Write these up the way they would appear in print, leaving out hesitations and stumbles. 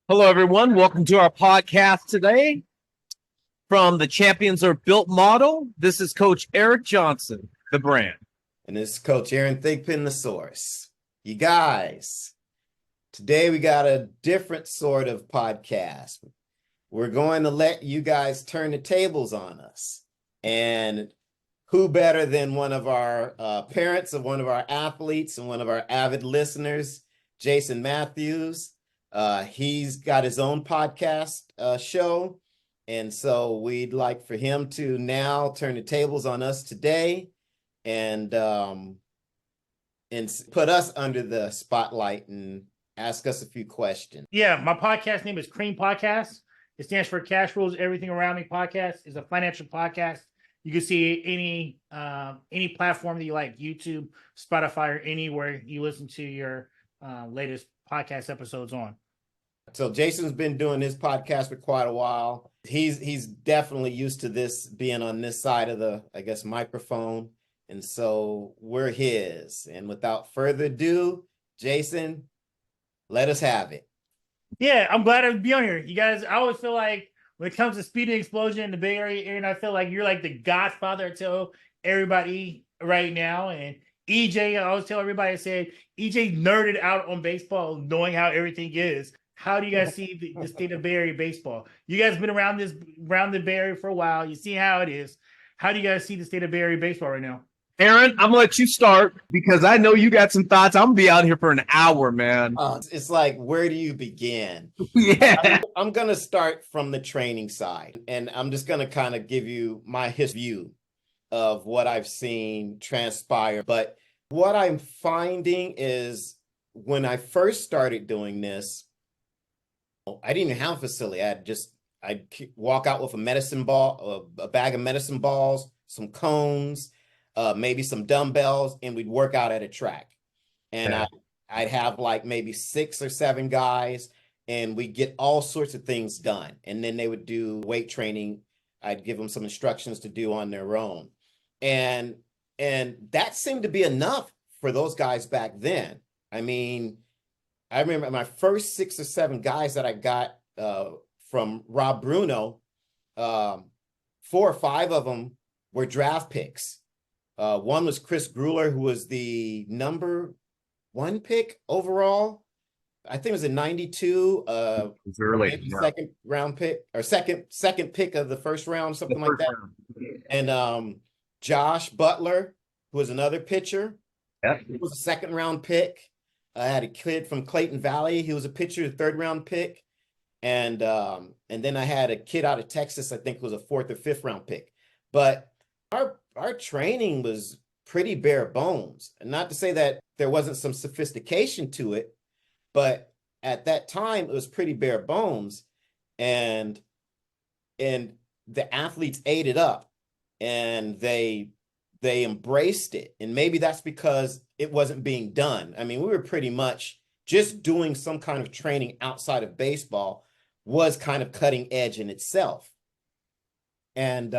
Hello, everyone. Welcome to our podcast today from the Champions Are Built model. This is Coach Eric Johnson, the brand. And this is Coach Aaron Thigpen, the source. You guys, today we got a different sort of podcast. We're going to let you guys turn the tables on us. And who better than one of our parents of one of our athletes and one of our avid listeners, Jason Matthews. He's got his own podcast show. And so we'd like for him to now turn the tables on us today and put us under the spotlight and ask us a few questions. Yeah, my podcast name is Cream Podcast. It stands for Cash Rules Everything Around Me Podcast. It's a financial podcast. You can see any platform that you like, YouTube, Spotify, or anywhere you listen to your latest podcast episodes on. So Jason's been doing his podcast for quite a while. He's definitely used to this being on this side of the, I guess, microphone. And so we're his. And without further ado, Jason, let us have it. Yeah, I'm glad to be on here. You guys, I always feel like when it comes to speed and explosion in the Bay Area, and I feel like you're like the godfather to everybody right now. And EJ, I always tell everybody, I said, EJ nerded out on baseball, knowing how everything is. How do you guys see the state of Bay Area baseball? You guys been around the Bay Area for a while. You see how it is. How do you guys see the state of Bay Area baseball right now? Aaron, I'm going to let you start because I know you got some thoughts. I'm going to be out here for an hour, man. It's like, where do you begin? Yeah. I'm going to start from the training side. And I'm just going to kind of give you my view of what I've seen transpire. But what I'm finding is when I first started doing this, I didn't even have a facility. I'd walk out with a medicine ball, a bag of medicine balls, some cones, maybe some dumbbells, and we'd work out at a track. And Yeah. I'd have like maybe 6 or 7 guys, and we'd get all sorts of things done. And then they would do weight training. I'd give them some instructions to do on their own. And that seemed to be enough for those guys back then. I mean, I remember my first 6 or 7 guys that I got from Rob Bruno, 4 or 5 of them were draft picks. One was Chris Grueller, who was the number 1 pick overall. I think it was a 92, It's early. maybe second round pick or second pick of the first round, something like that. And Josh Butler, who was another pitcher, he was a second round pick. I had a kid from Clayton Valley. He was a pitcher, 3rd round pick. And then I had a kid out of Texas, I think was a 4th or 5th round pick. But our training was pretty bare bones. And not to say that there wasn't some sophistication to it, but at that time it was pretty bare bones. And the athletes ate it up and they embraced it. And maybe that's because it wasn't being done. I mean, we were pretty much just doing some kind of training outside of baseball was kind of cutting edge in itself. And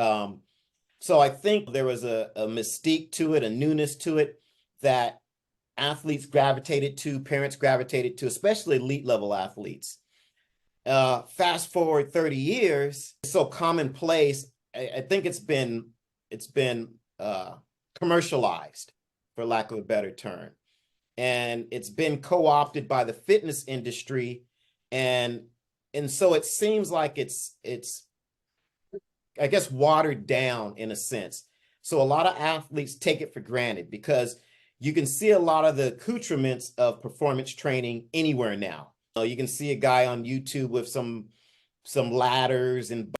so I think there was a mystique to it, a newness to it that athletes gravitated to, parents gravitated to, especially elite level athletes. Fast forward 30 years, it's so commonplace. I think it's been commercialized, for lack of a better term. And it's been co-opted by the fitness industry. And so it seems like it's, I guess, watered down in a sense. So a lot of athletes take it for granted because you can see a lot of the accoutrements of performance training anywhere now. You can see a guy on YouTube with some ladders and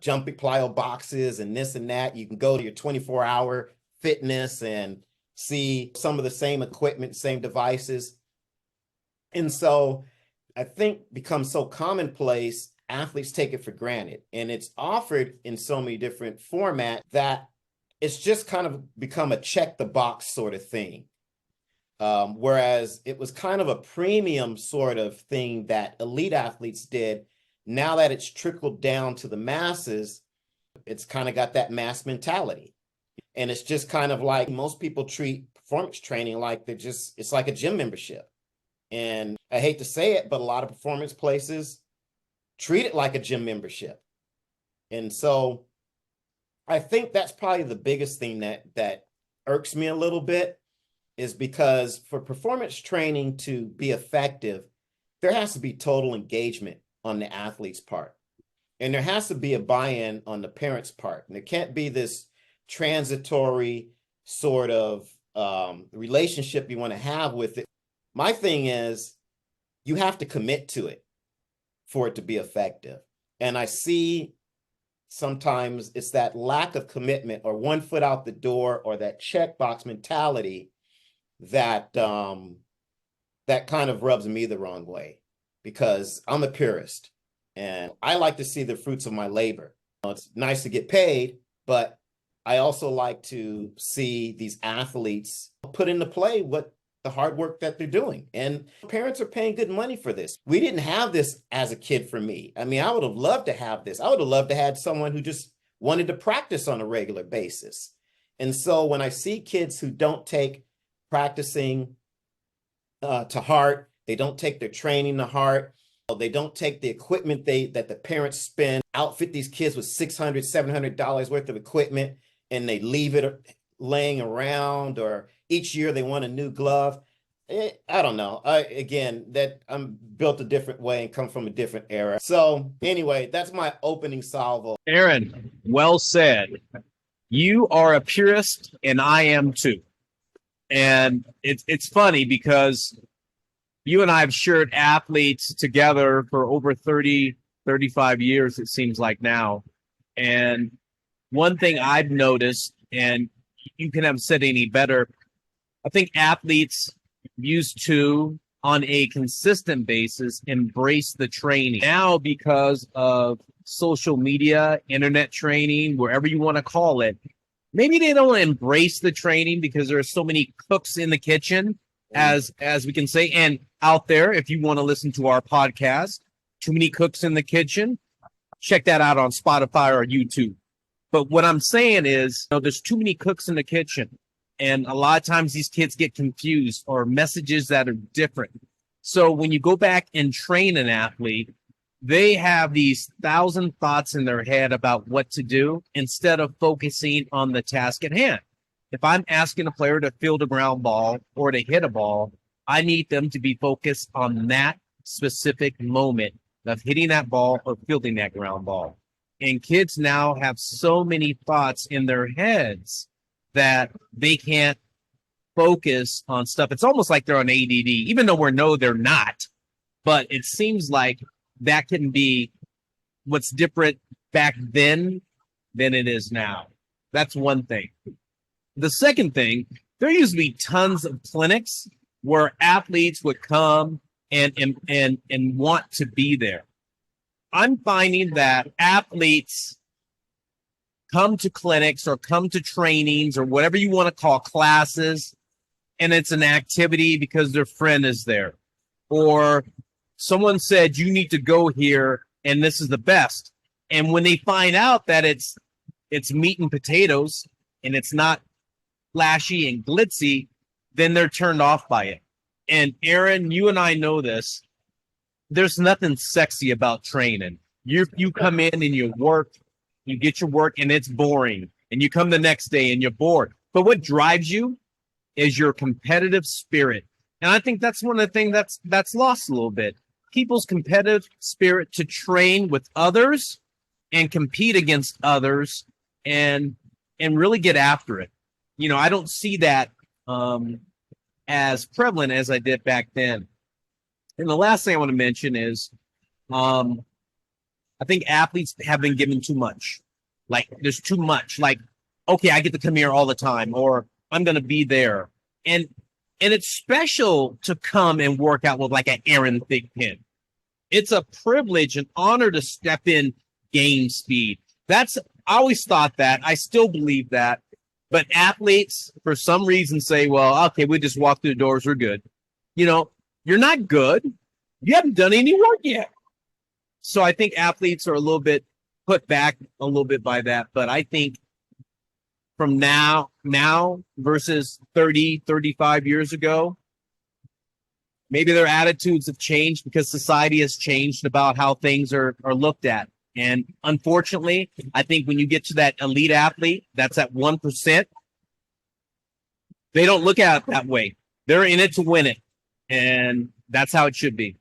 jumping plyo boxes and this and that. You can go to your 24-hour fitness and see some of the same equipment, same devices. And so I think becomes so commonplace, athletes take it for granted. And it's offered in so many different formats that it's just kind of become a check the box sort of thing. Whereas it was kind of a premium sort of thing that elite athletes did. Now that it's trickled down to the masses, it's kind of got that mass mentality. And it's just kind of like most people treat performance training like it's like a gym membership. And I hate to say it, but a lot of performance places treat it like a gym membership. And so I think that's probably the biggest thing that irks me a little bit, is because for performance training to be effective, there has to be total engagement on the athlete's part. And there has to be a buy-in on the parents' part. And there can't be this transitory sort of relationship you want to have with it. My thing is, you have to commit to it for it to be effective. And I see sometimes it's that lack of commitment, or one foot out the door, or that checkbox mentality that that kind of rubs me the wrong way, because I'm a purist and I like to see the fruits of my labor. It's nice to get paid, but I also like to see these athletes put into play what the hard work that they're doing. And parents are paying good money for this. We didn't have this as a kid for me. I mean, I would have loved to have this. I would have loved to have someone who just wanted to practice on a regular basis. And so when I see kids who don't take practicing to heart, they don't take their training to heart, they don't take the equipment that the parents spend, outfit these kids with $600, $700 worth of equipment, and they leave it laying around, or each year they want a new glove. I don't know. I'm built a different way and come from a different era. So anyway, that's my opening salvo. Aaron, well said. You are a purist and I am too. And it's funny because you and I have shared athletes together for over 30, 35 years, it seems like now. And one thing I've noticed, and you can have said any better, I think athletes used to, on a consistent basis, embrace the training. Now, because of social media, internet training, wherever you want to call it, maybe they don't embrace the training because there are so many cooks in the kitchen, as we can say. And out there, if you want to listen to our podcast, Too Many Cooks in the Kitchen, check that out on Spotify or YouTube. But what I'm saying is, there's too many cooks in the kitchen. And a lot of times these kids get confused, or messages that are different. So when you go back and train an athlete, they have these 1,000 thoughts in their head about what to do instead of focusing on the task at hand. If I'm asking a player to field a ground ball or to hit a ball, I need them to be focused on that specific moment of hitting that ball or fielding that ground ball. And kids now have so many thoughts in their heads that they can't focus on stuff. It's almost like they're on ADD, even though we know they're not. But it seems like that can be what's different back then than it is now. That's one thing. The second thing, there used to be tons of clinics where athletes would come and want to be there. I'm finding that athletes come to clinics or come to trainings or whatever you want to call classes, and it's an activity because their friend is there. Or someone said, you need to go here and this is the best. And when they find out that it's meat and potatoes and it's not flashy and glitzy, then they're turned off by it. And Aaron, you and I know this. There's nothing sexy about training. You come in and you work, you get your work, and it's boring. And you come the next day and you're bored. But what drives you is your competitive spirit. And I think that's one of the things that's lost a little bit. People's competitive spirit to train with others and compete against others and really get after it. I don't see that as prevalent as I did back then. And the last thing I want to mention is I think athletes have been given too much. Like, there's too much. Like, okay, I get to come here all the time, or I'm going to be there. And it's special to come and work out with like an Aaron Thigpen. It's a privilege and honor to step in game speed. I always thought that. I still believe that. But athletes, for some reason, say, well, okay, we just walk through the doors, we're good. You're not good. You haven't done any work yet. So I think athletes are a little bit put back a little bit by that. But I think from now versus 30, 35 years ago, maybe their attitudes have changed because society has changed about how things are looked at. And unfortunately, I think when you get to that elite athlete, that's at 1%, they don't look at it that way. They're in it to win it. And that's how it should be.